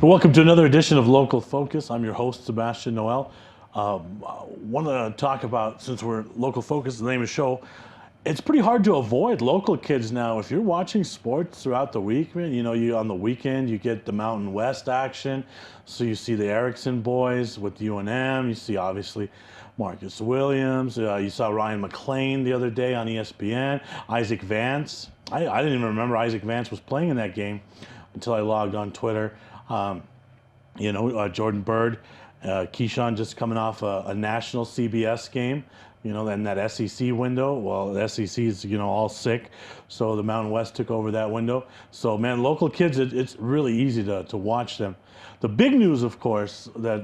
Welcome to another edition of Local Focus. I'm your host, Sebastian Noel. Want to talk about, since we're Local Focus, the name of the show, it's pretty hard to avoid local kids now. If you're watching sports throughout the week, man, you on the weekend, you get the Mountain West action. So you see the Erickson boys with UNM. You see, obviously, Marcus Williams. You saw Ryan McClain the other day on ESPN. Isaac Vance. I didn't even remember Isaac Vance was playing in that game until I logged on Twitter. Jordan Bird, Keyshawn just coming off a national CBS game, in that SEC window. Well, the SEC is, all sick, so the Mountain West took over that window. So, man, local kids, it's really easy to watch them. The big news, of course, that,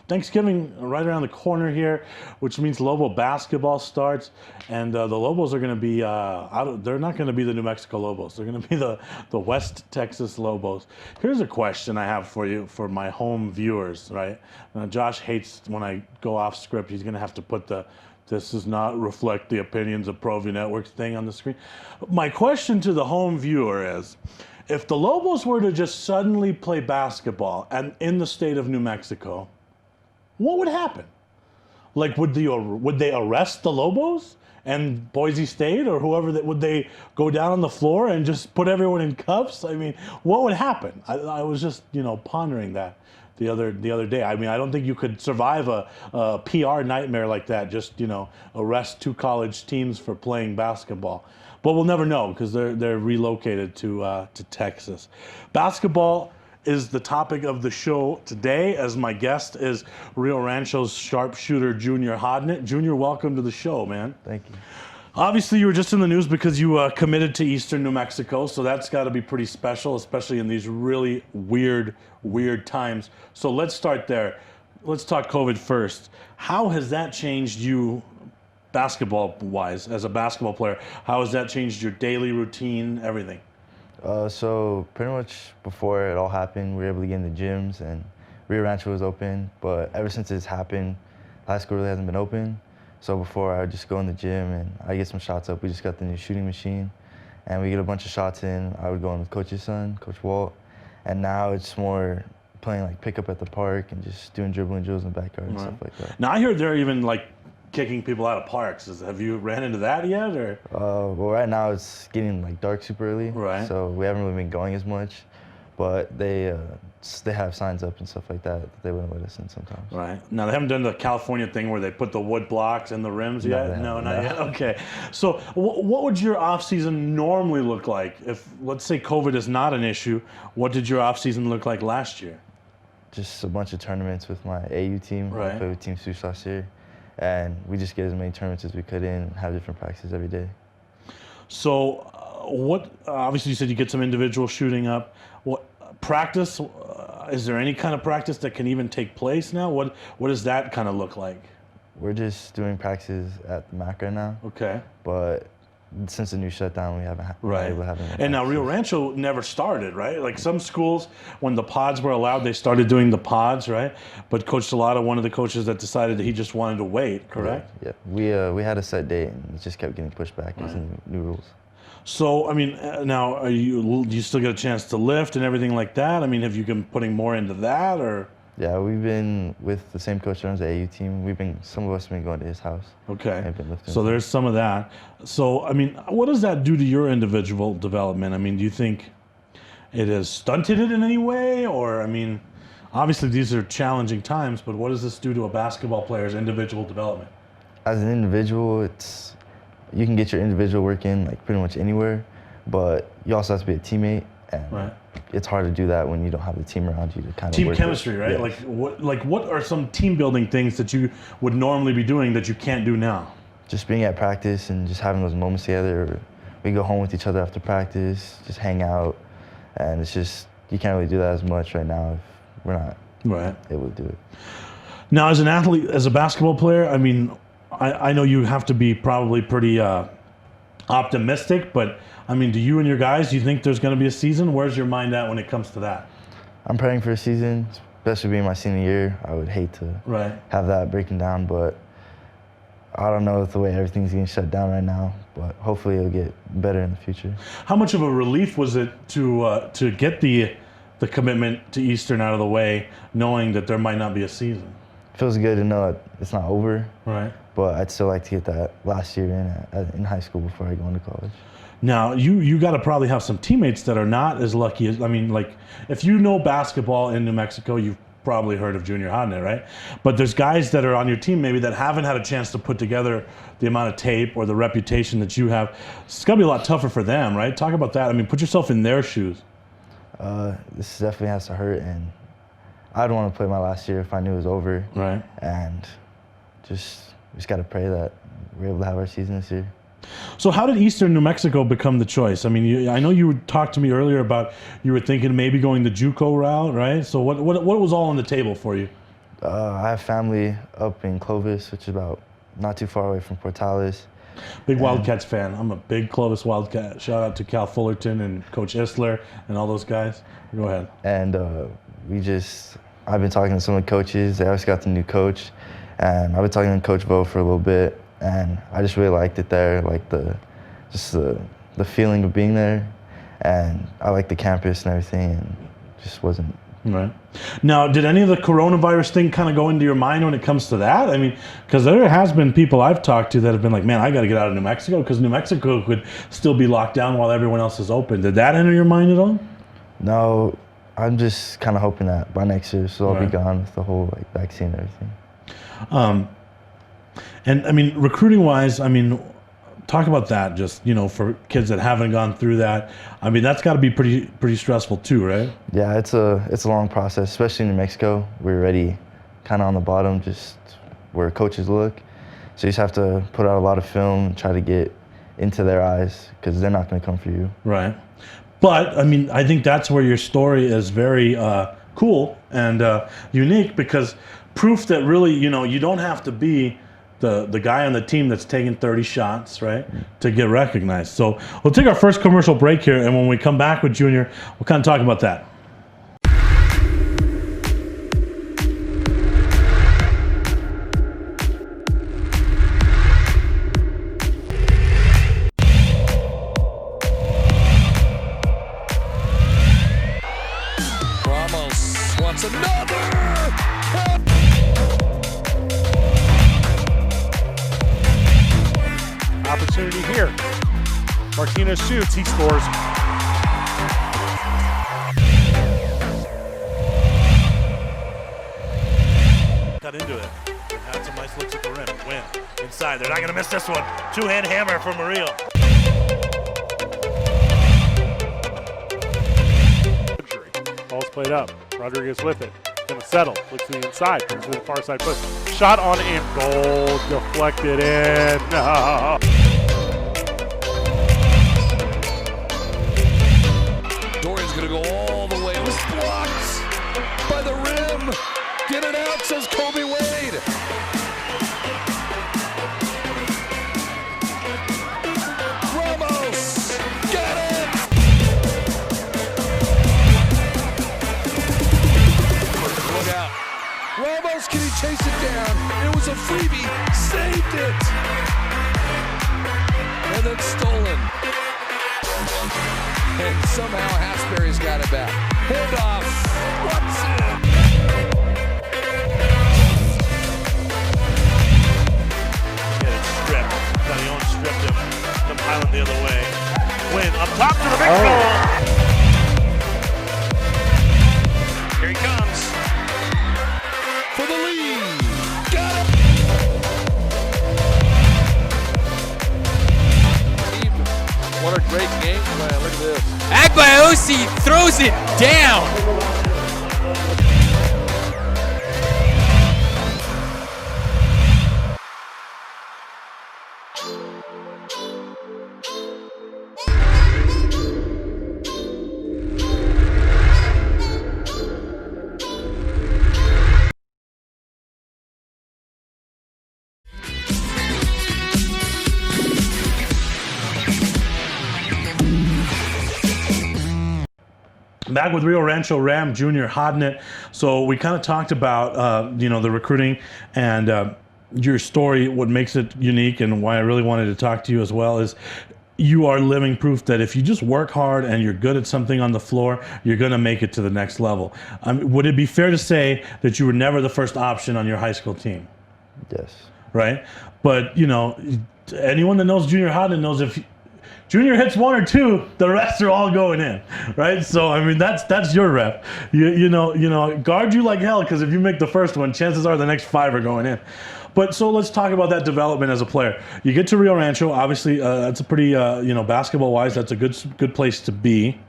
Thanksgiving right around the corner here, which means Lobo basketball starts, and the Lobos are going to be they're not going to be the New Mexico Lobos. They're going to be the West Texas Lobos. Here's a question I have for you, for my home viewers, right? Now, Josh hates when I go off script. He's going to have to put "this does not reflect the opinions of Proview Network" thing on the screen. My question to the home viewer is, if the Lobos were to just suddenly play basketball and in the state of New Mexico, what would happen? Like, would they arrest the Lobos and Boise State or whoever? Would they go down on the floor and just put everyone in cuffs? I mean, what would happen? I was just pondering that the other day. I mean, I don't think you could survive a PR nightmare like that. Just arrest two college teams for playing basketball. But we'll never know because they're relocated to Texas. Basketball is the topic of the show today, as my guest is Rio Rancho's sharpshooter, Junior Hodnett. Junior, welcome to the show, man. Thank you. Obviously, you were just in the news because you committed to Eastern New Mexico, so that's got to be pretty special, especially in these really weird times. So let's start there. Let's talk COVID first. How has that changed you basketball-wise, as a basketball player? How has that changed your daily routine, everything? So pretty much before it all happened, we were able to get in the gyms and Rio Rancho was open. But ever since it's happened, high school really hasn't been open. So before I would just go in the gym and I'd get some shots up. We just got the new shooting machine and we get a bunch of shots in. I would go in with Coach's son, Coach Walt. And now it's more playing like pickup at the park and just doing dribbling drills in the backyard and stuff like that. Now I hear they're even like kicking people out of parks. Have you ran into that yet, or? Well, right now it's getting like dark super early, right? So we haven't really been going as much, but they have signs up and stuff like that they wouldn't let us in sometimes. Right. Now they haven't done the California thing where they put the wood blocks in the rims yet? No, not yet. Okay. So what would your off season normally look like if, let's say, COVID is not an issue? What did your off season look like last year? Just a bunch of tournaments with my AU team. Right. I played with Team Sioux last year. And we just get as many tournaments as we could in and have different practices every day. So obviously you said you get some individual shooting up. What practice, is there any kind of practice that can even take place now? What does that kind of look like? We're just doing practices at the MAC right now. Okay. But since the new shutdown, we haven't been able to have any. And now Rio Rancho never started, right? Like some schools, when the pods were allowed, they started doing the pods, right? But Coach Salata, one of the coaches that decided that he just wanted to wait, correct? Yeah. We had a set date, and it just kept getting pushed back because of the new rules. So, I mean, now do you still get a chance to lift and everything like that? I mean, have you been putting more into that, or? Yeah, we've been with the same coach that runs the AU team. Some of us have been going to his house. Okay. And been lifting. So there's some of that. So, I mean, what does that do to your individual development? I mean, do you think it has stunted it in any way? Or, I mean, obviously these are challenging times, but what does this do to a basketball player's individual development? As an individual, you can get your individual work in like pretty much anywhere, but you also have to be a teammate. And right. It's hard to do that when you don't have the team around you to kind of team work chemistry, with. right? Yeah. What are some team building things that you would normally be doing that you can't do now? Just being at practice and just having those moments together. We go home with each other after practice, just hang out, and it's just you can't really do that as much right now if we're not able to do it. Now, as an athlete, as a basketball player, I mean, I know you have to be probably pretty optimistic, but I mean, do you and your guys, do you think there's going to be a season? Where's your mind at when it comes to that? I'm praying for a season, especially being my senior year. I would hate to have that breaking down, but I don't know with the way everything's getting shut down right now, but hopefully it'll get better in the future. How much of a relief was it to get the the commitment to Eastern out of the way, knowing that there might not be a season? Feels good to know that it's not over. Right. But I'd still like to get that last year in high school before I go into college. Now, you got to probably have some teammates that are not as lucky as, I mean, like, if you know basketball in New Mexico, you've probably heard of Junior Hodnett, right? But there's guys that are on your team maybe that haven't had a chance to put together the amount of tape or the reputation that you have. It's got to be a lot tougher for them, right? Talk about that. I mean, put yourself in their shoes. This definitely has to hurt, and I'd want to play my last year if I knew it was over. Right. And we just got to pray that we're able to have our season this year. So how did Eastern New Mexico become the choice? I mean, I know you talked to me earlier about you were thinking maybe going the JUCO route, right? So what was all on the table for you? I have family up in Clovis, which is about not too far away from Portales. Big Wildcats fan. I'm a big Clovis Wildcat. Shout out to Cal Fullerton and Coach Isler and all those guys. Go ahead. And I've been talking to some of the coaches. They always got the new coach. And I've been talking to Coach Vo for a little bit. And I just really liked it there, like the feeling of being there. And I liked the campus and everything, and just wasn't. Right. Now, did any of the coronavirus thing kind of go into your mind when it comes to that? I mean, because there has been people I've talked to that have been like, man, I got to get out of New Mexico because New Mexico could still be locked down while everyone else is open. Did that enter your mind at all? No, I'm just kind of hoping that by next year, so I'll be gone with the whole vaccine and everything. And I mean, recruiting-wise, I mean, talk about that. Just for kids that haven't gone through that, I mean, that's got to be pretty stressful too, right? Yeah, it's a long process, especially in New Mexico. We're already kind of on the bottom, just where coaches look. So you just have to put out a lot of film and try to get into their eyes because they're not going to come for you. Right. But I mean, I think that's where your story is very cool and unique, because proof that really, you don't have to be the guy on the team that's taking 30 shots, right, to get recognized. So we'll take our first commercial break here, and when we come back with Junior, we'll kind of talk about that. Ramos wants another! Opportunity here. Martinez shoots, he scores. Cut into it. Had some nice looks at the rim. Win. Inside. They're not going to miss this one. Two-hand hammer from Murillo. Ball's played up. Rodriguez with it. Gonna settle. Looks to the inside. Comes to the far side push. Shot on aim. Goal. Deflected in. No. Dorian's gonna go all the way. It was blocked by the rim. Get it out, says Kobe Wade. Ramos, get it! Look out. Ramos, can he chase it down? It was a freebie, saved it. And then stolen. And somehow Hasbury's got it back. Handoff. Watson. Get it stripped. Calion stripped him. The Highland the other way. Win up top to the big goal. Here he comes. For the lead. Got it. What a great game plan. Look at this. Agbayosi throws it down. Back with Rio Rancho Ram Junior Hodnett. So we kind of talked about the recruiting and your story. What makes it unique and why I really wanted to talk to you as well is you are living proof that if you just work hard and you're good at something on the floor, you're going to make it to the next level. Would it be fair to say that you were never the first option on your high school team? Yes. Right? But, anyone that knows Junior Hodnett knows if Junior hits one or two, the rest are all going in, right? So, that's your rep. Guard you like hell, because if you make the first one, chances are the next 5 are going in. But so let's talk about that development as a player. You get to Rio Rancho. Obviously, that's a pretty, basketball-wise, that's a good place to be.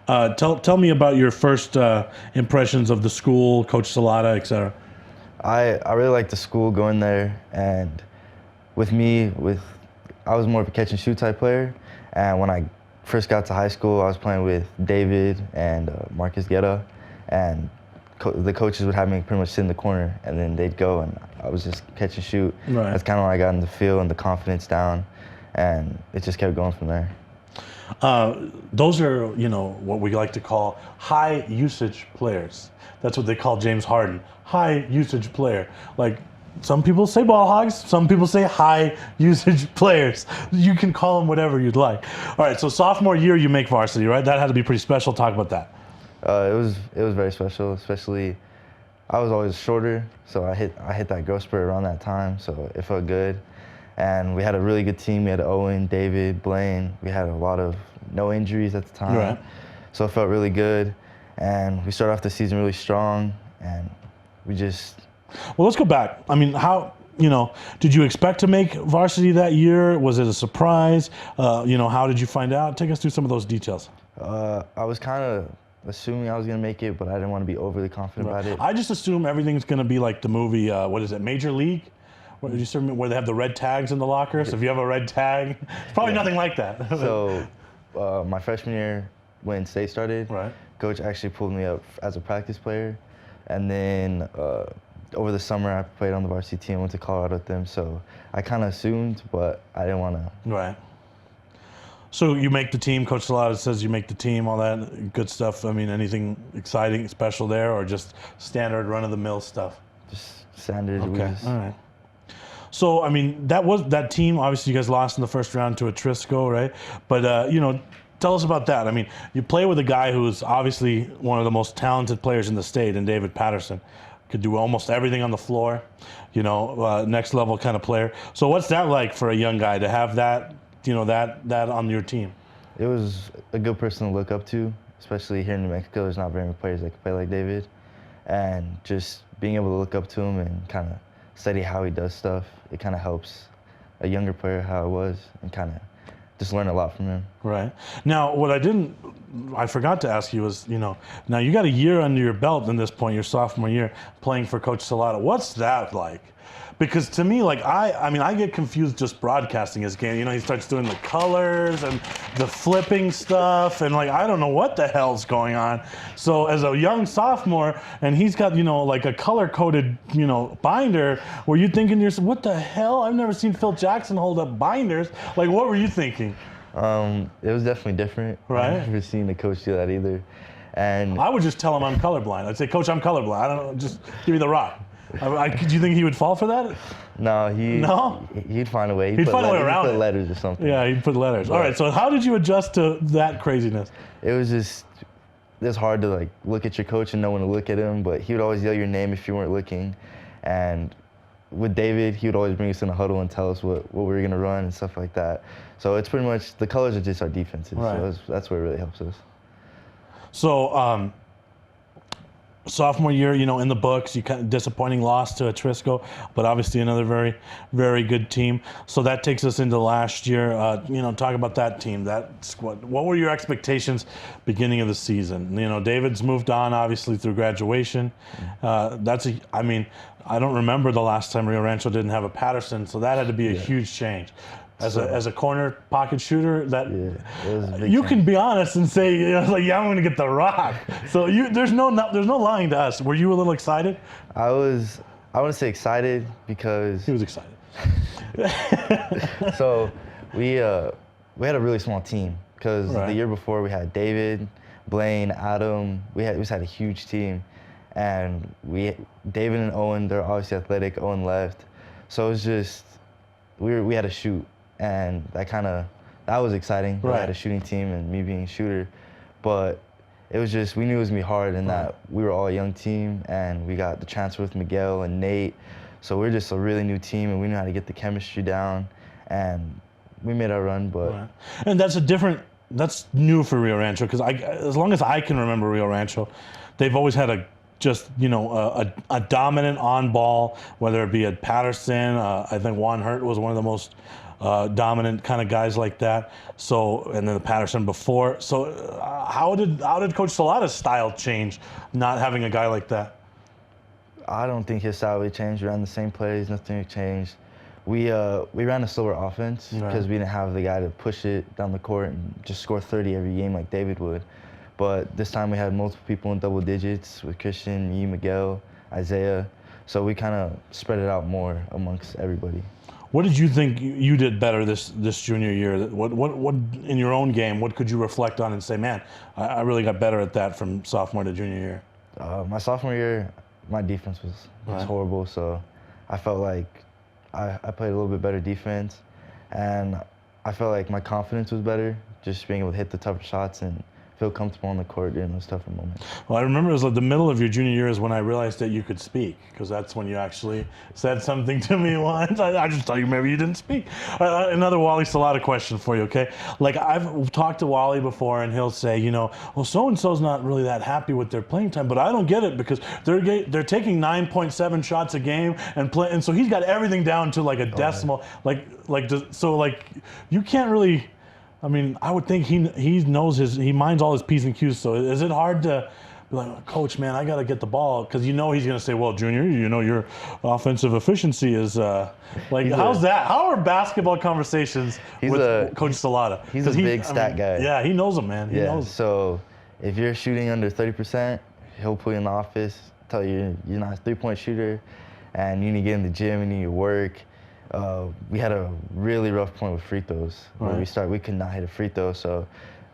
Tell me about your first impressions of the school, Coach Salata, et cetera. I really liked the school, going there, and I was more of a catch and shoot type player. And when I first got to high school, I was playing with David and Marcus Guetta, and the coaches would have me pretty much sit in the corner, and then they'd go, and I was just catch and shoot. Right. That's kind of when I got in the feel and the confidence down, and it just kept going from there. Those are, what we like to call high usage players. That's what they call James Harden, high usage player. Like, some people say ball hogs, some people say high usage players. You can call them whatever you'd like. All right, so sophomore year you make varsity, right? That had to be pretty special. Talk about that. It was very special, especially I was always shorter, so I hit that growth spurt around that time, so it felt good. And we had a really good team. We had Owen, David, Blaine. We had a lot of no injuries at the time. Right. So it felt really good. And we started off the season really strong, and we just... Well, let's go back. How, did you expect to make varsity that year? Was it a surprise? How did you find out? Take us through some of those details. I was kind of assuming I was going to make it, but I didn't want to be overly confident about it. I just assume everything's going to be like the movie, what is it, Major League? Where they have the red tags in the locker? So if you have a red tag, it's probably nothing like that. So my freshman year, when state started, right. Coach actually pulled me up as a practice player. And then over the summer, I played on the varsity team, went to Colorado with them. So I kind of assumed, but I didn't want to. Right. So you make the team. Coach Salata says you make the team, all that good stuff. Anything exciting, special there, or just standard run-of-the-mill stuff? Just standard. Okay, all right. So, that team, obviously you guys lost in the first round to Atrisco, right? But, tell us about that. You play with a guy who's obviously one of the most talented players in the state, in David Patterson. Could do almost everything on the floor, next level kind of player. So what's that like for a young guy to have that, that on your team? It was a good person to look up to, especially here in New Mexico. There's not very many players that can play like David. And just being able to look up to him and kind of study how he does stuff, it kind of helps a younger player how it was, and kind of just learn a lot from him. Right. Now, what I forgot to ask you was, now you got a year under your belt in this point, your sophomore year, playing for Coach Salata. What's that like? Because to me, I get confused just broadcasting his game. He starts doing the colors and the flipping stuff, and I don't know what the hell's going on. So as a young sophomore, and he's got, a color-coded, binder, were you thinking to yourself, what the hell? I've never seen Phil Jackson hold up binders. What were you thinking? It was definitely different. Right. I've never seen a coach do that either. And I would just tell him I'm colorblind. I'd say, Coach, I'm colorblind. I don't know, just give me the rock. Do you think he would fall for that? No, he'd find a way. He'd find a way around He'd it. put letters or something. Yeah, he'd put letters. All right, so how did you adjust to that craziness? It was hard to look at your coach and know when to look at him, but he would always yell your name if you weren't looking. And with David, he would always bring us in a huddle and tell us what we were going to run and stuff like that. So it's pretty much, the colors are just our defenses. Right. So that's where it really helps us. So, sophomore year, in the books, you kind of disappointing loss to Atrisco, but obviously another very, very good team. So that takes us into last year. Talk about that team, that squad. What were your expectations beginning of the season? David's moved on obviously through graduation. I don't remember the last time Rio Rancho didn't have a Patterson, so that had to be a huge change. As a corner pocket shooter, that you can be honest and say, I'm going to get the rock. So there's no lying to us. Were you a little excited? I wouldn't say excited because He was excited. So we had a really small team because Right. the year before we had David, Blaine, Adam. We just had a huge team, and David and Owen, they're obviously athletic. Owen left, so it was just we had to shoot. And that that was exciting. Right. I had a shooting team and me being a shooter, but it was just, we knew it was going to be hard in that we were all a young team and we got the transfer with Miguel and Nate. So we were just a really new team and we knew how to get the chemistry down and we made our run, but. Right. And that's new for Rio Rancho because as long as I can remember Rio Rancho, they've always had a dominant on ball, whether it be at Patterson. I think Juan Hurt was one of the most dominant kind of guys like that. So, and then the Patterson before. So, how did Coach Salada's style change, not having a guy like that? I don't think his style really changed. We ran the same plays, nothing changed. We ran a slower offense because we didn't have the guy to push it down the court and just score 30 every game like David would. But this time we had multiple people in double digits with Christian, me, Miguel, Isaiah. So we kind of spread it out more amongst everybody. What did you think you did better this junior year? What in your own game? What could you reflect on and say, man, I really got better at that from sophomore to junior year? My sophomore year, my defense was horrible. So I felt like I played a little bit better defense, and I felt like my confidence was better, just being able to hit the tougher shots and feel comfortable on the court during those tougher moments. Well, I remember it was like the middle of your junior year is when I realized that you could speak, because that's when you actually said something to me once. I just thought maybe you didn't speak. Another Wally Salada question for you, okay? Like, I've talked to Wally before, and he'll say, well, so-and-so's not really that happy with their playing time, but I don't get it because they're taking 9.7 shots a game and so he's got everything down to like a decimal. So you can't really. I mean, I would think he minds all his P's and Q's. So is it hard to be like, Coach, man, I got to get the ball? Because he's going to say, well, Junior, your offensive efficiency is how's that? How are basketball conversations with Coach Salada? He's a big stat guy. Yeah, he knows them, man. He knows them. So if you're shooting under 30%, he'll put you in the office, tell you you're not a three-point shooter, and you need to get in the gym, you need to work. We had a really rough point with free throws. Where we could not hit a free throw, so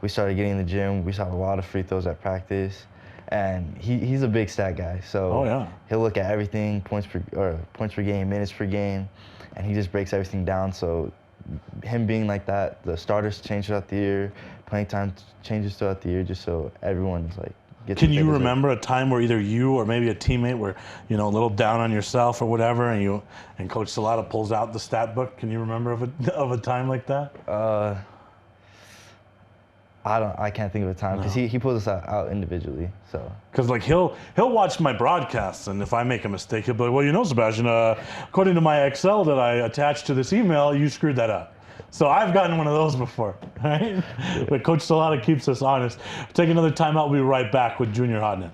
we started getting in the gym. We shot a lot of free throws at practice, and he's a big stat guy. So he'll look at everything, points per game, minutes per game, and he just breaks everything down. So him being like that, the starters change throughout the year, playing time changes throughout the year, just so everyone's like. Can you remember a time where either you or maybe a teammate were, a little down on yourself or whatever, and Coach Salada pulls out the stat book? Can you remember of a time like that? I can't think of a time because he pulls us out individually. So because he'll watch my broadcasts, and if I make a mistake, he'll be like, well, Sebastian, according to my Excel that I attached to this email, you screwed that up. So I've gotten one of those before, right? But Coach Salada keeps us honest. Take another timeout. We'll be right back with Junior Hodnett.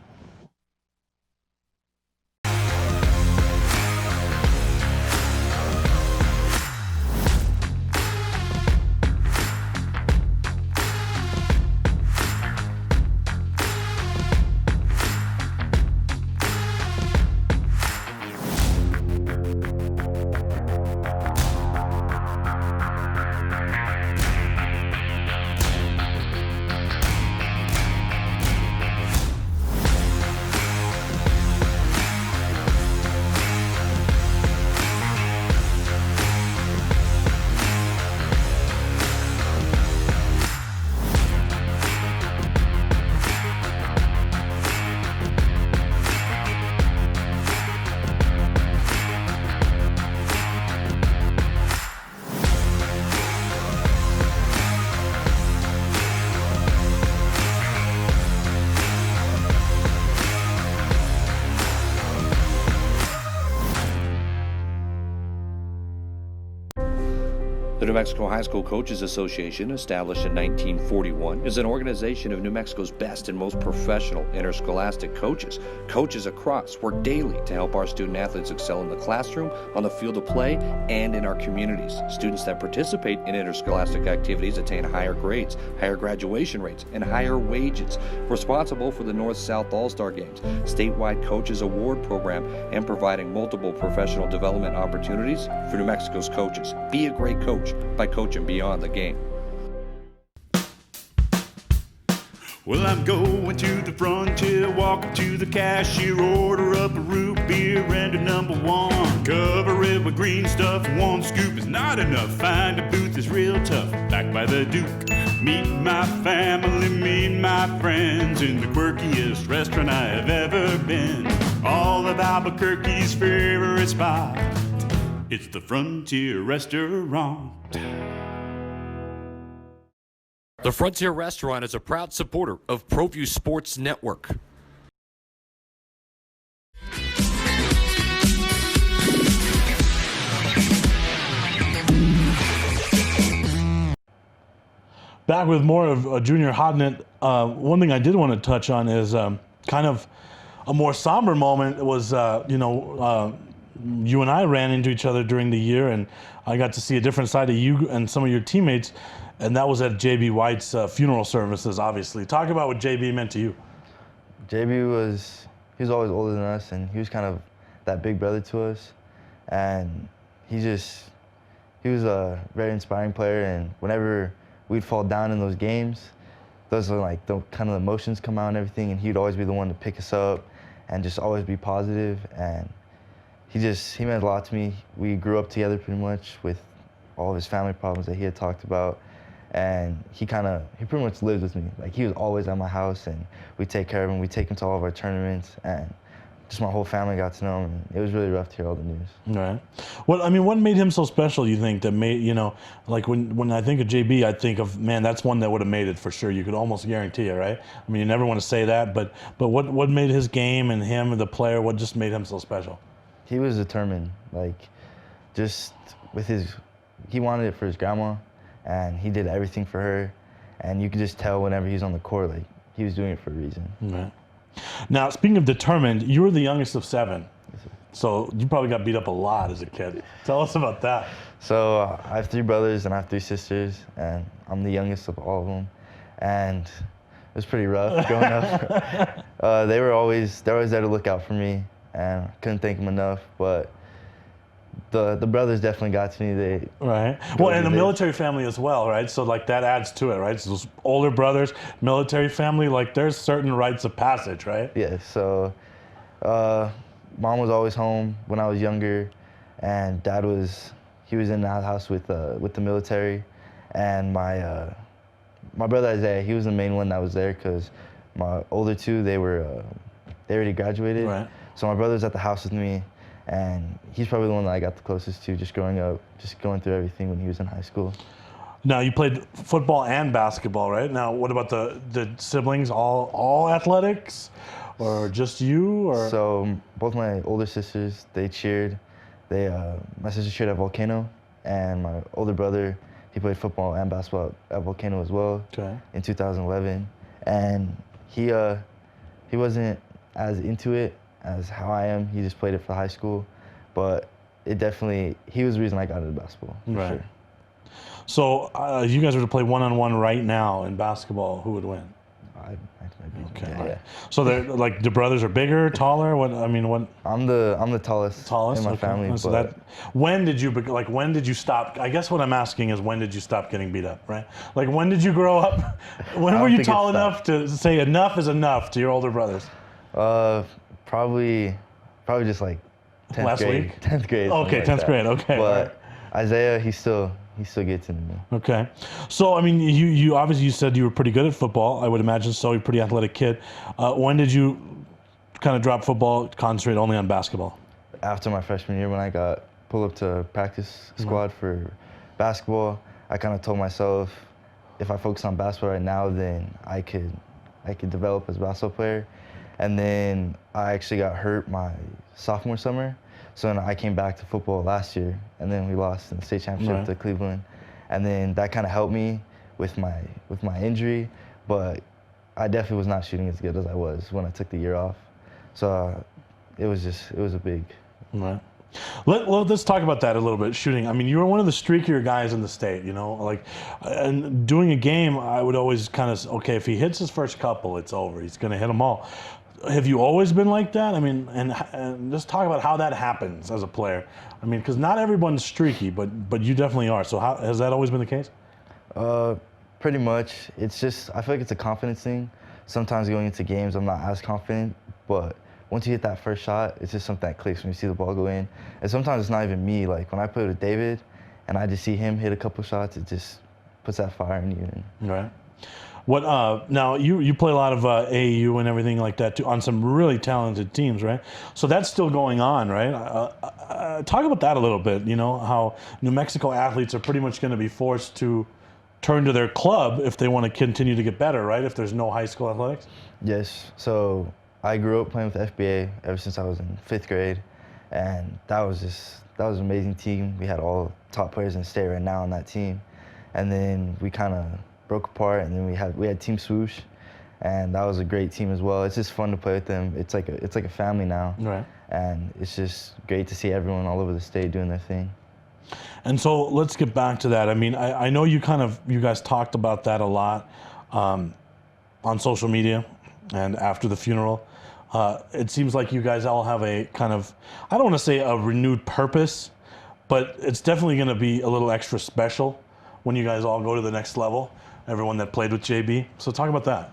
The New Mexico High School Coaches Association, established in 1941, is an organization of New Mexico's best and most professional interscholastic coaches. Coaches across work daily to help our student athletes excel in the classroom, on the field of play, and in our communities. Students that participate in interscholastic activities attain higher grades, higher graduation rates, and higher wages. Responsible for the North-South All-Star Games, statewide Coaches Award Program, and providing multiple professional development opportunities for New Mexico's coaches. Be a great coach by coaching beyond the game. Well, I'm going to the frontier, walking to the cashier, order up a root beer and a number one. Cover it with green stuff, one scoop is not enough. Find a booth is real tough, back by the Duke. Meet my family, meet my friends in the quirkiest restaurant I have ever been. All of Albuquerque's favorite spot, it's the Frontier Restaurant. The Frontier Restaurant is a proud supporter of Proview Sports Network. Back with more of Junior Hodnett. One thing I did want to touch on is kind of a more somber moment was, you and I ran into each other during the year, and I got to see a different side of you and some of your teammates, and that was at JB White's funeral services, obviously. Talk about what JB meant to you. JB was always older than us, and he was kind of that big brother to us, and he was a very inspiring player, and whenever we'd fall down in those games, those are like the kind of emotions come out and everything, and he'd always be the one to pick us up and just always be positive, and he meant a lot to me. We grew up together pretty much with all of his family problems that he had talked about, and he pretty much lived with me. Like, he was always at my house, and we'd take care of him. We'd take him to all of our tournaments, and just my whole family got to know him. And it was really rough to hear all the news. Right. What made him so special, you think, that made, like when I think of JB, I think of, man, that's one that would have made it for sure. You could almost guarantee it, right? I mean, you never want to say that, but what made his game and him, the player, what just made him so special? He was determined, like, just with he wanted it for his grandma, and he did everything for her, and you could just tell whenever he's on the court, like, he was doing it for a reason. Right. Now, speaking of determined, you were the youngest of 7, so you probably got beat up a lot as a kid. Tell us about that. So I have 3 brothers and I have 3 sisters, and I'm the youngest of all of them, and it was pretty rough growing up. They were always there to look out for me, and I couldn't thank them enough, but the brothers definitely got to me. Right. Well, and a military family as well, right? So, like, that adds to it, right? So those older brothers, military family, like, there's certain rites of passage, right? Yeah, so mom was always home when I was younger, and dad was in the house with the military, and my brother Isaiah, he was the main one that was there because my older 2, they already graduated. Right. So my brother's at the house with me, and he's probably the one that I got the closest to just growing up, just going through everything when he was in high school. Now, you played football and basketball, right? Now, what about the siblings, all athletics, or just you? Or? So both my older sisters, they cheered. My sister cheered at Volcano, and my older brother, he played football and basketball at Volcano as well. Okay. In 2011, and he wasn't as into it as how I am. He just played it for high school, but he was the reason I got into basketball. Right. Sure. So you guys were to play one-on-one right now in basketball. Who would win? Okay. Yeah. So they're like, the brothers are bigger, taller. What? I'm the tallest in my family. So when did you stop? I guess what I'm asking is, when did you stop getting beat up, right? Like, when did you grow up? When were you tall enough to say enough is enough to your older brothers? Probably just like 10th Last grade. week? 10th grade. Okay, 10th grade. Okay. But Isaiah, he still gets into me. Okay. So, I mean, you obviously, you said you were pretty good at football. I would imagine so. You're a pretty athletic kid. When did you kind of drop football, concentrate only on basketball? After my freshman year, when I got pulled up to practice squad for basketball, I kind of told myself, if I focus on basketball right now, then I could develop as a basketball player. And then I actually got hurt my sophomore summer. So then I came back to football last year, and then we lost in the state championship to Cleveland. And then that kind of helped me with my injury, but I definitely was not shooting as good as I was when I took the year off. So it was a big. Right. Let's talk about that a little bit, shooting. I mean, you were one of the streakier guys in the state, like, and doing a game, I would always kind of, okay, if he hits his first couple, it's over. He's going to hit them all. Have you always been like that? I mean, and just talk about how that happens as a player. I mean, because not everyone's streaky, but you definitely are. So has that always been the case? Pretty much. It's just, I feel like it's a confidence thing. Sometimes going into games, I'm not as confident, but once you hit that first shot, it's just something that clicks when you see the ball go in. And sometimes it's not even me. Like when I play with David and I just see him hit a couple shots, it just puts that fire in you. And Right. What now? You play a lot of AAU and everything like that too on some really talented teams, right? So that's still going on, right? Talk about that a little bit. You know how New Mexico athletes are pretty much going to be forced to turn to their club if they want to continue to get better, right? If there's no high school athletics. yes, so I grew up playing with FBA ever since I was in 5th grade, and that was an amazing team. We had all top players in the state right now on that team, and then we kind of broke apart, and then we had Team Swoosh, and that was a great team as well. It's just fun to play with them. It's like a family now, Right. and it's just great to see everyone all over the state doing their thing. And so let's get back to that. I mean, I know you guys talked about that a lot on social media and after the funeral. It seems like you guys all have a kind of, I don't want to say a renewed purpose, but it's definitely going to be a little extra special when you guys all go to the next level, everyone that played with JB. So talk about that.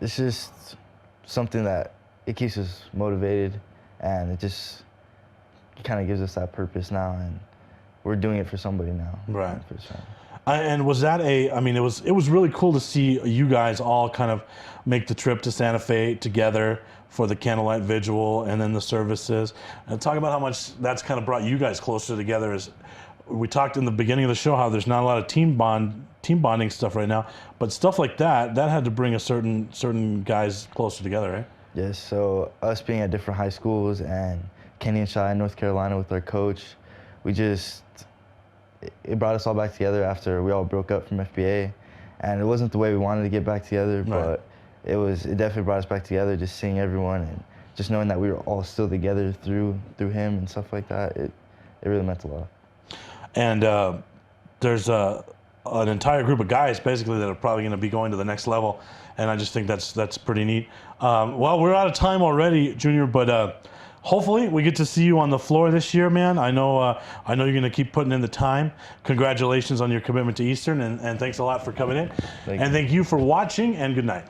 It's just something that it keeps us motivated, and it kind of gives us that purpose now, and we're doing it for somebody now. Right. For sure. And was that I mean, it was really cool to see you guys all kind of make the trip to Santa Fe together for the candlelight vigil and then the services. And talk about how much that's kind of brought you guys closer together. As we talked in the beginning of the show, how there's not a lot of team bonding stuff right now, but stuff like that had to bring a certain guys closer together, right? Yes, so us being at different high schools and Kenny and Shy in North Carolina with our coach, it brought us all back together after we all broke up from FBA, and it wasn't the way we wanted to get back together, but it definitely brought us back together, just seeing everyone and just knowing that we were all still together through him and stuff like that. It really meant a lot. And there's an entire group of guys basically that are probably going to be going to the next level, and I just think that's pretty neat. Well, we're out of time already, Junior, but hopefully we get to see you on the floor this year, man. I know you're going to keep putting in the time. Congratulations on your commitment to Eastern, and thanks a lot for coming in. Thank you for watching, and good night.